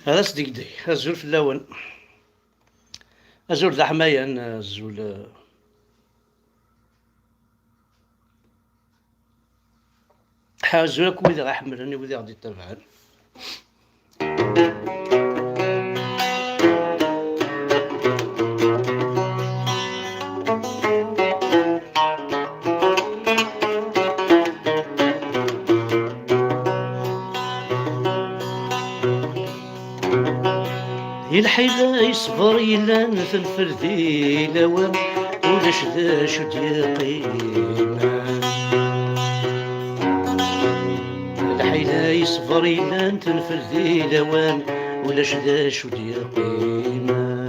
هذا صديقي الزول في اللون. الزول ذا حمايان الزول. الزول وإذا غيحملني وإذا غادي يتبعن. الحيلة يصبر إلا نثنفر ذي لوام ولاش ذا شو قيمة. الحيلة يصبر إلا نثنفر ذي لوام ولاش ذا شو قيمة.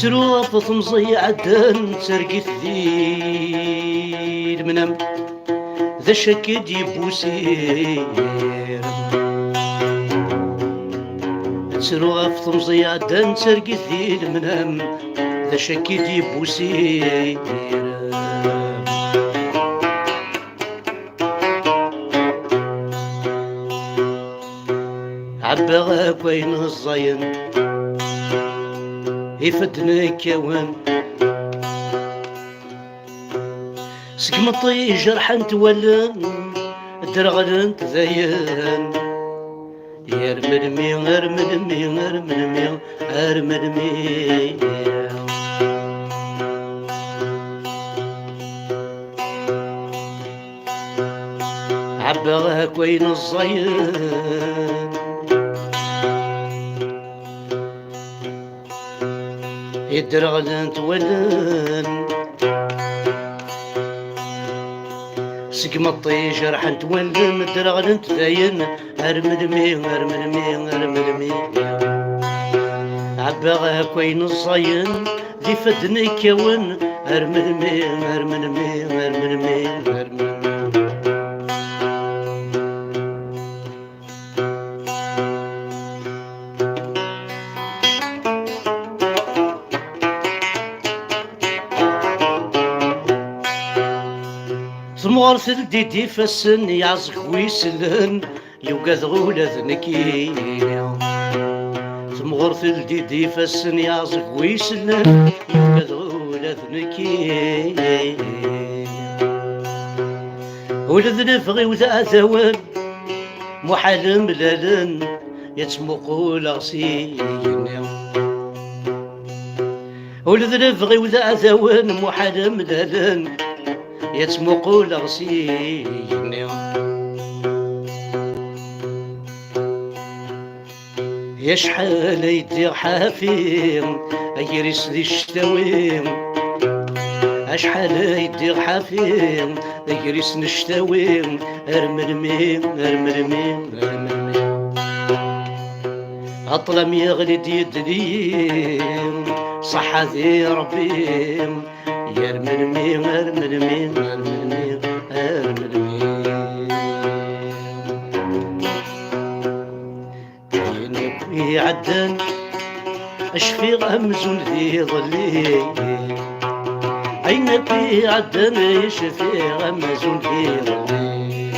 تروى فطمزي عدن ترقث ذي المنام ذا شكد يبوسير. تروى فطمزي عدن ترقث ذي المنام ذا شكد يبوسير. عباغاك وين الزين يفدنا كوان سقمطي جرحا تولن درغلن تذيان. يرملمي ارملمي ارملمي ارملمي عباغاك وين الزين يدرغلن تولن سقمطي جرحا تولن درغلن تذين. ارملمي ارملمي ارملمي عباغاك وين الزين ذي فدني كون. ارملمي ارملمي ارملمي ارملمي ثمغرث الديدي فسن يعزق ويسلن يوقاذ غولا ذنكي. ثمغرث الديدي فسن يعزق ويسلن يوقاذ غولا ذنكي. ولد نفغي وذا ثواب محال ملالن يتسمقول غسيني. ولد نفغي وذا ثواب محال ملالن يتسمقول غسيني. يا شحال يدير حافيم أجريس ذي الشتاويم. أشحال يدير حافيم أجريس نشتاويم. ارملمي ارملمي ارملمي أطلم يغلد يدليم صح ذي ربيم. يرملمي ارملمي ارملمي ارملمي كاين عدن اشفي غمزون ذي ظلي. عينك عدن يشفي غمزون ذي ظلي.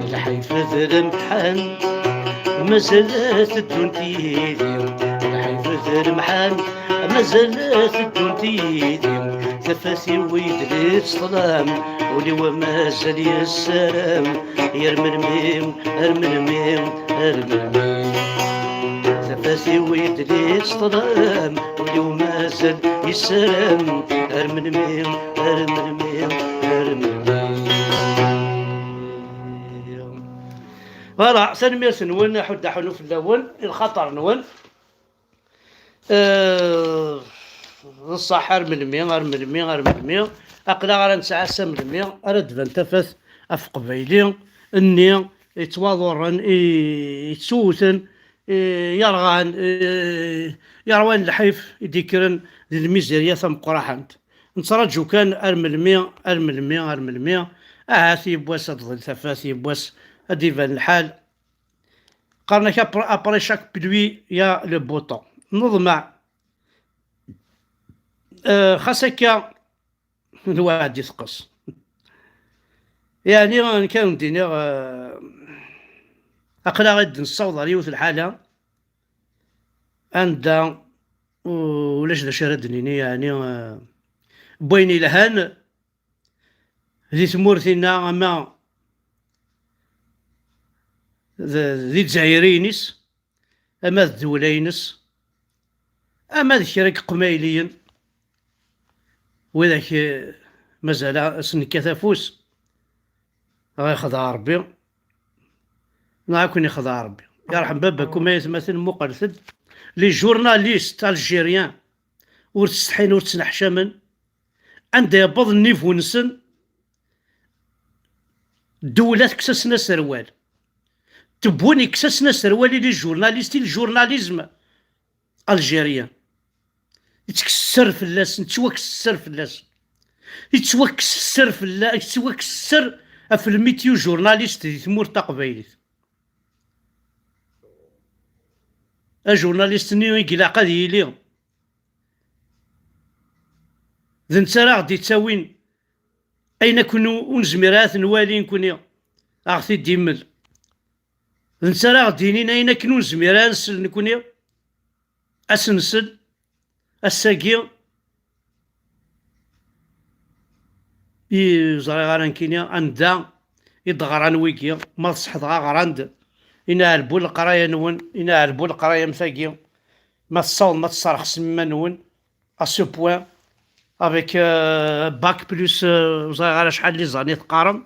الحيفذ الامتحان مازالت الدنيا. الحيفذ المحان مازالت الدنيا. تفاثي ويدري الصلام ولي ومازال السلام. يرملميم ارملميم ارملميم تفاثي ويدري الصلام ولي ومازال السلام. ارملميم ارملميم ارملميم. فوالا سنمير نون حد حنو في الاول الخطر نون الصحر من المية غير من المية غير من المية أقلا غير نسعى من المية أرد فان تفث أف قبيلي الني يتواضرن يتسوثن يرغان يروان الحيف يديكرن ذي الميزيريا ثم قراحنت نترجو كان أرملمية أرملمية أرملمية أهاثي بواس أضل ثفاثي بواس أديفان الحال قرنك أبري شاك بدوي يا لبوطو نضمع خاص هكا الواحد يثقص. يعني كان ديني أقلا غاد نصوض على يوث الحالة عندها ولاش دا شردني يعني بويني لهان ذي تمورتنا أما ذي الجزائرينس أما الدولينس أما ذي كراك قمايليين وذاك مازال سنكاثافوس غيخضع ربي كون يخضع ربي يرحم باباكم ما يتمثل مقرثد لي جورناليست الجيريان ورتستحين ورتسنحشمن عندها يبض النيفو نسن الدولات كسسنا سروال تبوني كسسنا سروال لي جورناليستي الجورناليزم الجيريان يتكسر في اللاس يتوكسر في اللاس يتوكسر في اللاس يتوكسر في الميتيو جورناليست دي ثمور تقبيليت الجورناليست نيو يقلا قد يليهم ذن ترى غدي تساوين أين كونوا ونزميرات نوالين كوني أغثي ديمل ذن ترى غدينين أين كنو نزميرات نكوني أسنسل الساقي يزري غاران كينيا عندها يدغران ويكيا ما تصحط غاراند إنا عربو القراية نون إنا عربو القراية مساقي ما تصاوض ما تصرخ سما نون أسو بوان افيك باك بلوس زري غارا شحال لي زاني تقارن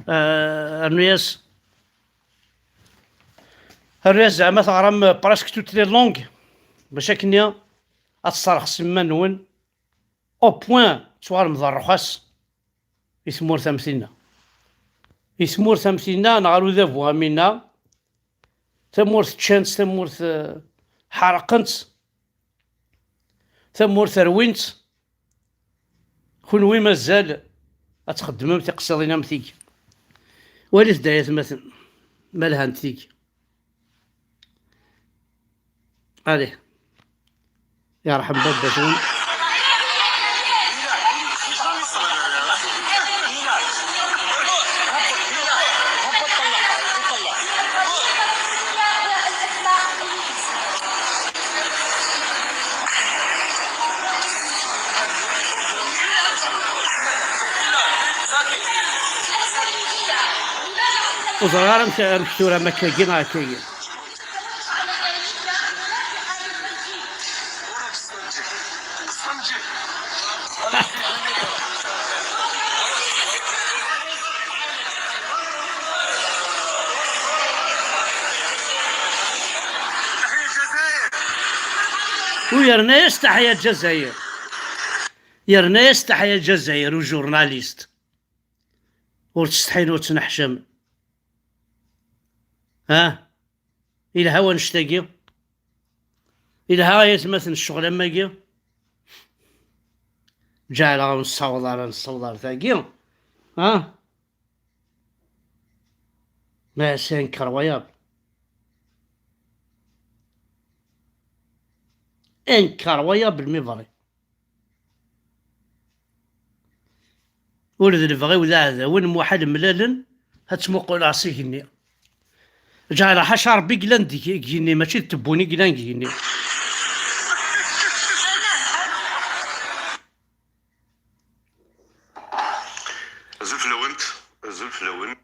الناس زعما تغرم براسك توت لي لونغ باش هكنيا أتصرخ سما نون أو بوان توار مضرخاس يثمور ثمثيلنا يثمور ثمثيلنا نغارو ذابو منا ثمورث تشانس ثمورث حرقنت ثمورث روينت كونوي مازال أتخدمم تقصدينا مثيك وليت دايت مثلا مالها نتيك عليه يرحم باباتون وصغار مكتورة مكاكين هكاكين ويرنا يستحيا الجزائر يرنا يستحيا الجزائر وجورناليست ورتستحين وتنحشم إلى هوا نشتاقي إلى هوا يتمثل الشغل أما جي جعل نصوض ثاقي ما سينكر وياب انكر وياب المفري ولد الفغي وذا هذا وين موحد ملالن هتمقول عصيكني جعل حشا ربي قلان ديكيني ماشي تبوني قلان كيني زلف لونت زلف لون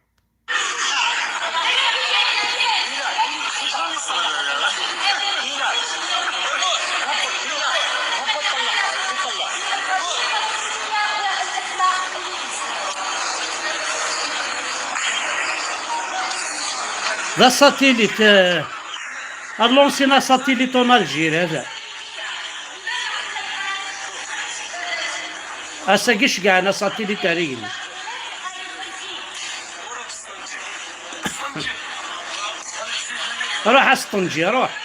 ذا ساتيليت اللونسينا ساتيليت اون الجير هذا اساكيش كاع انا ساتيليت ريقلي روح اسطنجي روح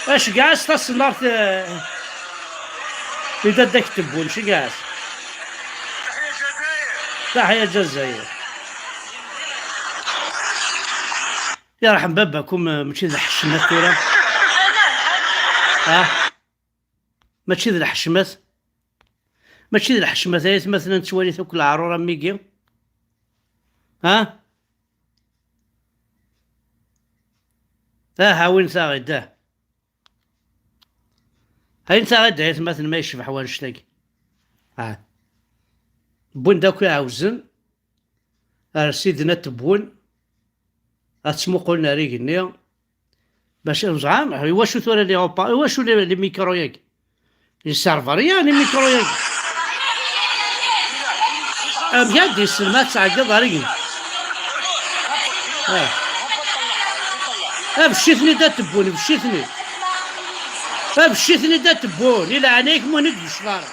اش كاع استصنرت اذا داك تبون شي كاع تحية الجزائر يرحم باباكم ماشي ذا حشنا الثورة ماشي ذي الحشمات، ماشي ذي الحشمات هاي مثلا توالي تاكل العرورة ميكي. ها وين ثاغي هاي انت غدا مثلا ما يشبح واش تلاقي. بون داك يعوزن سيدنا تبون اتسمو ناري ريقني باش زعام واش ثورة لي اوبا واش لي ميكرو ياك السيرفر يعني ميكرو ياك بجد السلمات تعقد ريقني. بشيتني دا تبون بشيتني دا تبون إلا عليك ما ندوش نار.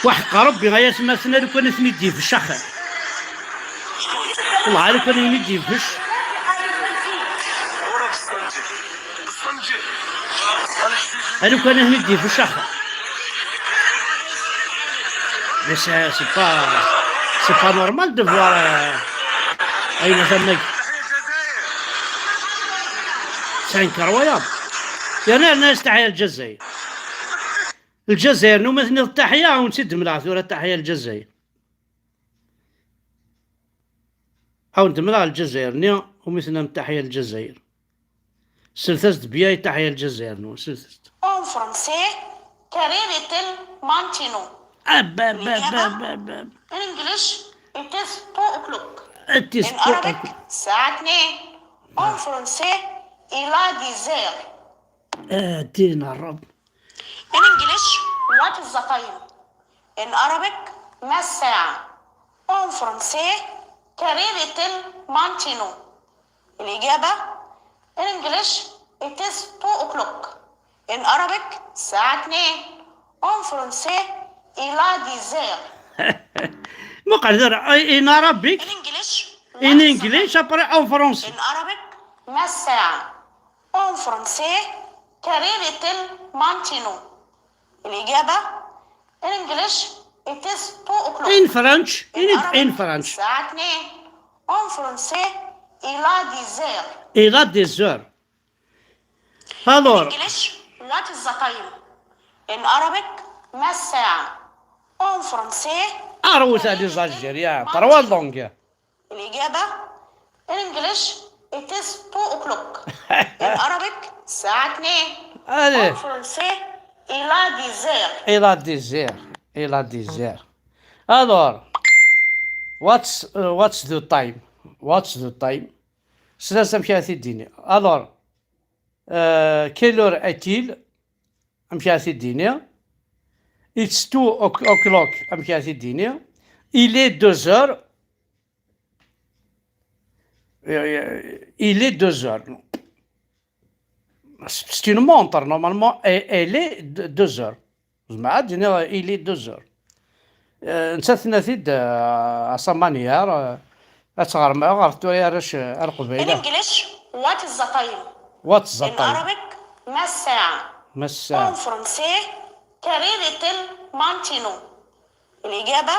وحق ربي غاية مثلا لو كان ندي في الشخر والله لو كان ندي فيش لو كان ندي في الشخر بس سي با نورمال دو فوار اي مثلا سان كرويا يعني انا نستحيا الجزائر نو مثلا التحية ونسد ملاح ولا التحية الجزائر او ندملا الجزائر نيا ومثلا التحية الجزائر سلثست بيا تحية الجزائر نو سلثست en français كاريريتل مانتينو in English it is 2 o'clock in Arabic الساعة 2 en français il a 10 heures دينا الرب in English what is the time in Arabic ما الساعة en français كاريريتل مانتينو الإجابة in English it is 2 o'clock in Arabic الساعة 2 en français il a 10 heures مقدر in Arabic in English in English après en français in Arabic ما الساعة en français كاريريتل مانتينو الإجابة in English it is 2 o'clock in French in French الساعة 2 en français il a 10 heures il a 10 heures. Alors in English what is the time in Arabic ما الساعة en français أروس هذه الجزائرية تروا اللونجة الإجابة in English it is 2 o'clock in Arabic الساعة 2 en français il a 10 heures il a 10 heures. Alors what's the time ثلاثة مشاهدي الديني. Alors quelle heure est-il مشاهدي الديني it's 2 o'clock مشاهدي الديني il est 2 heures il est 2 heures c'est une montre normalement elle est 2 heures زعما il est 2 heures نساتنا ثيد أصمانيار أتغرم غرفتو يا رش in القبيلة. English what is the time what's the in time Arabic ما الساعة ما الساعة en français كاريريتل مانتينو الإجابة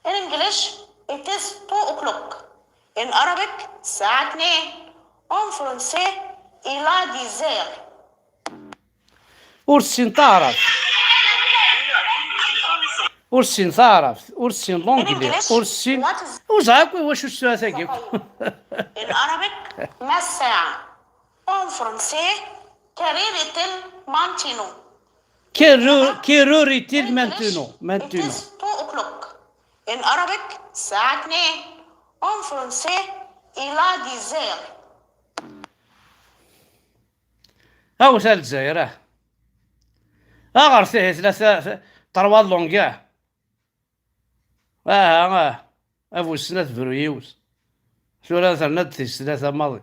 in English it is 2 o'clock in Arabic الساعة 2 en français il a 10 heures ورسين تعرف ورسين تعرف ورسين لونجلي ورسين وزعاك واش السؤال تاعك in Arabic ما الساعة en français كاريريتل مانتينو كيروريتيل مانتونو it is 2 o'clock in Arabic الساعة 2 en français il a 10 heures هاو ثالث الجزائر غير فيه ثلاثة تروا لونجا افو السنة برويوس ثلاثة ندث ثلاثة ماضي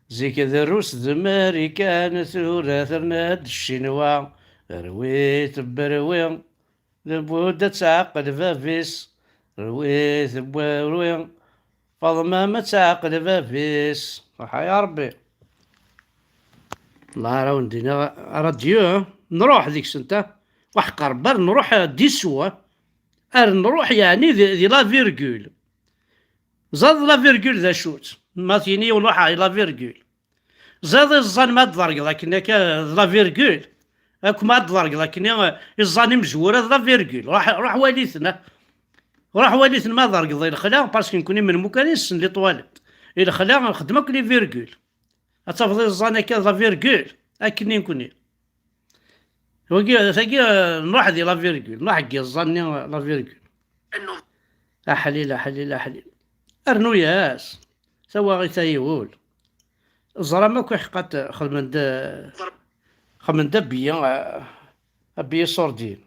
زي كذا الروس الأمريكان ثلاثة ند الشينوا رويت بروين لابد تعقد فافيس رويت بروين فاطمة ما تعقد فافيس صحا يا ربي الله راه ندينا راديو نروح ديك السنة وحق ربي نروح ديسوا نروح يعني ذي لا فيرغول زاد لا فيرغول ذا شوت ما تيني ونوحا لا فيرغول زاد الزان ما تضرق لكن لا فيرغول اك ما تضرق لكن الزاني مجورة لا فيرغول راح واليثنا راح واليثنا ما ضرق ضي الخلا باسكو نكوني من مكاني السن لي طواليت الى خلا نخدمك لي فيرغول اتفضل الزان هكا لا فيرغول اكني نكوني وكي ثقي نروح دي لا فيرغول نروح كي الزاني لا فيرغول احليل احليل احليل ارنو ياس سوا غي تايول الزرا ما كو حقات خمن بيا بيا صوردين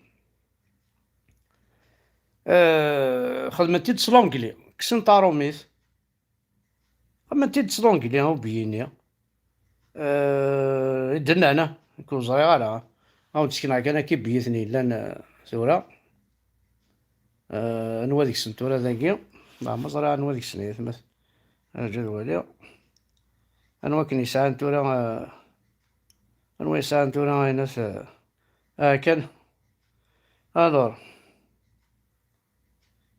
خدمتي تسلونكلي كسن طاروميث خدمتي تسلونكلي هو بيني دنا انا كون صغير على هاو تسكن كان كي بيثني لان ثورة نوا ديك السنتورة ذاكي ما زرا نوا ديك السنة مثلا جدولي أنوا كني يسعى تورا أنوا يسعى تورا ناس كان الور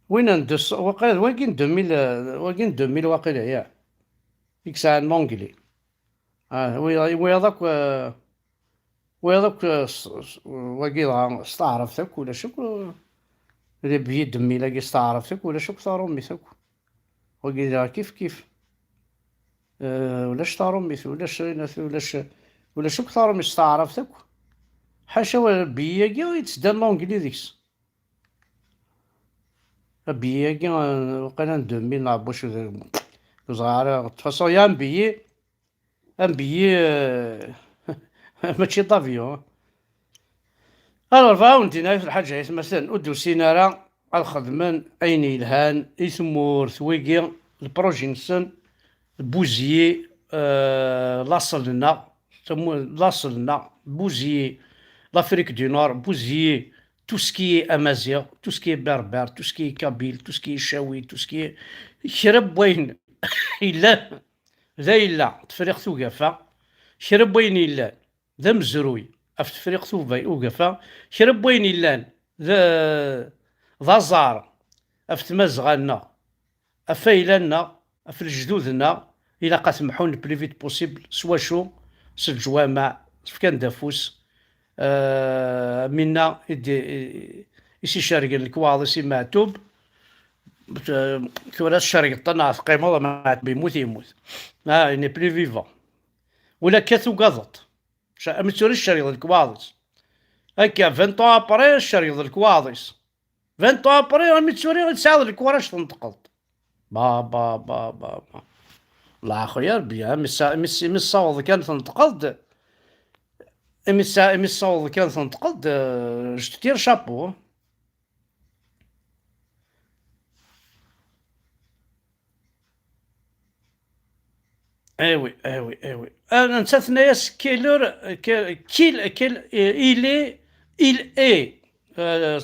وين ندس وقيل وين 2000 واقيلا يا ديك الساعة لونجلي ويضاك وقيلا استعرفتك ولا شك إذا بيد مي لاقي استعرفتك ولا شك صاروا ميثك وقيلا كيف ولاش طارو ميث ولاش كثار من استعرفتك حاشا ولا بياكي يتسدان لونجلي ديكس بياكي وقيلا 2000 نعبوش صغار تفاصو يا مبيي ماشي طافيون الوغ فاونتينا في الحاجة مثلا ادوسينا راه الخدمان اين يلهان يثمور ثويقي البروجي نسن بوزيي لاصلنا لاصلنا بوزيي لافريك دو نور بوزيي توسكي امازيغ توسكي بربر توسكي كابيل توسكي شاوي توسكي شرب وين الا ذا الا تفريق ثوقفا شرب وين الا ذا مزروي اف تفريق ثوقفا شرب وين الا ذا زار اف تمزغنا افايلنا في الجدودنا الى قاسمحون بليفيت بوسيبل سوا شو الجوامع كان دافوس منا يسي شارق الكواضي معتوب كورا الشارق طنع في قيمة ما بيموت يموت اني بلي فيفا ولا كاثو قضط متوري الشارق الكواضيس هكا 20 ابري الشارق الكواضيس 20 ابري متوري تساعد الكوراش تنتقلت با لا خويا ربي مس صوض كانت تنتقد مس صوض كانت تنتقد جتير شابو ايوي انا نسات ناس كيلور كيل إلي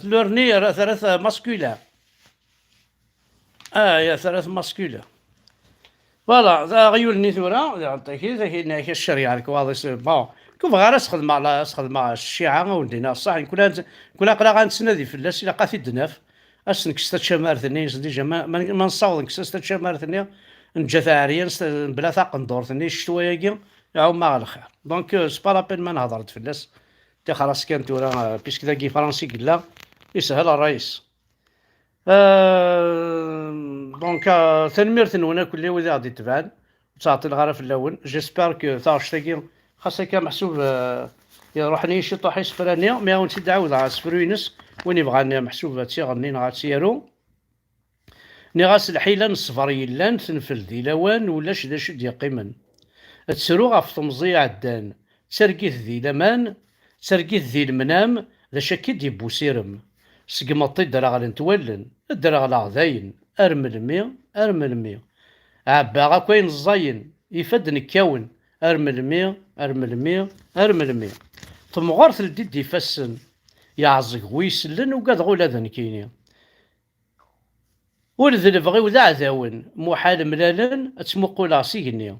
لورني ثلاث ماسكولا يا ثلاث ماسكولا فوالا غيولني ثورة يعطيك ذاك الشريعة الكواضيس بون كيف غير اسخدم مع الشيعة ولدينا صح كنا قلا غنتسنادي فلاس إلا قاثي الدناف أسن كستا تشامار ثني ديجا ما نصاوض كستا تشامار ثني نجا ثاريا بلا ثاق ندور ثني الشتوية كي يعاود ما على خير دونك سبا لابين ما نهضرت فلاس تي خلاص كانت ثورة بيسك ذاكي فرنسي قلا يسهل الرئيس دونك تنميرت نونا كل وذا غادي تبان تعطي الغرف في اللون جيسبر كو تاعش تاكي خاصة كان محسوب يروح نيشي طاح يسفراني ما هو نسيت عاود على سفروينس وين يبغى محسوب تيغني نغا تسيرو نغاس الحيلة نصفر يلان تنفل دي لوان ولاش دا شد يقيمن تسرو غاف تمزي عدان تسرقيت ذي لمان تسرقيت ذي المنام ذا شكيد يبو سيرم سقمطي الدرا غادي نتولن الدرا غلا غداين ارمل مية عبا كاين الزاين يفد نكاون ارمل مية تمغرث الديد يفسن يعزق ويسلن وقاد غولا ذا نكيني ولذ بغيو ذا عذاون محال ملالن تسمقولا سيغني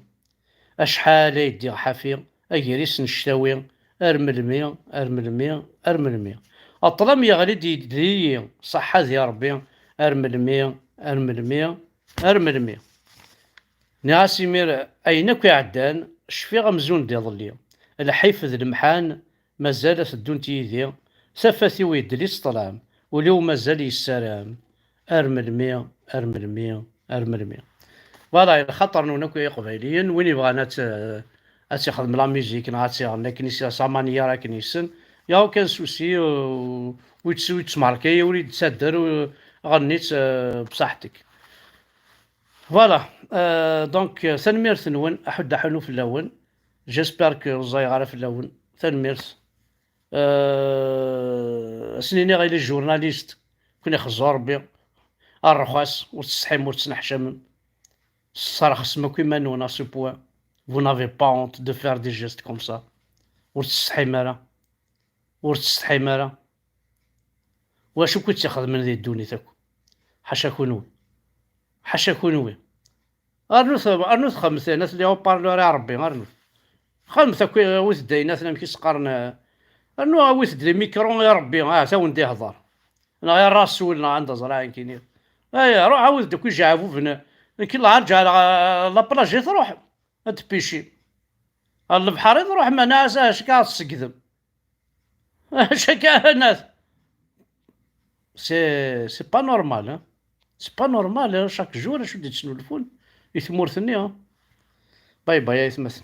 اشحال يدي حافي اجريس نشتاوي ارمل مية أطلم يغلي دي صحة يا ربي ارمل مية ناسي مير أين كي عدان شفي غمزون دي ظلي الحيفذ المحان مازال تدون تيدي سفثي ويدليس طلام ولو مازال يسلام أرمل مية أرمل مية أرمل مية. فوالا خاطر نونك قبايليين وين يبغى نات يخدم لا ميوزيك نغاتي غنى كنيسة سامانية راه كنيسن يا كان سوسي ويتسماركي وليد تسدر غنيت بصحتك. فوالا دونك تنميرت نون أحد حنو في اللون جيسبر كو زاي غالا في اللون تنميرت سنيني غير جورناليست كون يخزو ربي الرخاص وتستحم وتسنحشم الصراحة سما كيما نون سو بوان vous n'avez pas honte de faire des gestes comme ça ور تستحي مالا ور تستحي مالا واش كنت تاخذ من ذي الدوني تاك حاشا كونوي حاشا كونوي أرنوث خمس ناس اللي هو بارلور يا ربي أرنوث خمسة ويث داينات نام كيسقرنا أرنو ويث دي ميكرو يا ربي تا وندي هضر أنا غير راس ولنا عند زراعي كينير روح عاود دوك يجعبو فينا كي الله رجع لابلاجي تروح تبيشي البحر تروح ما ناس اش كاع تسقذم اش كاع ناس سي با نورمال سي با نورمال شاك جور شو ديت شنو الفول يثمور ثني باي باي يا يتمثل.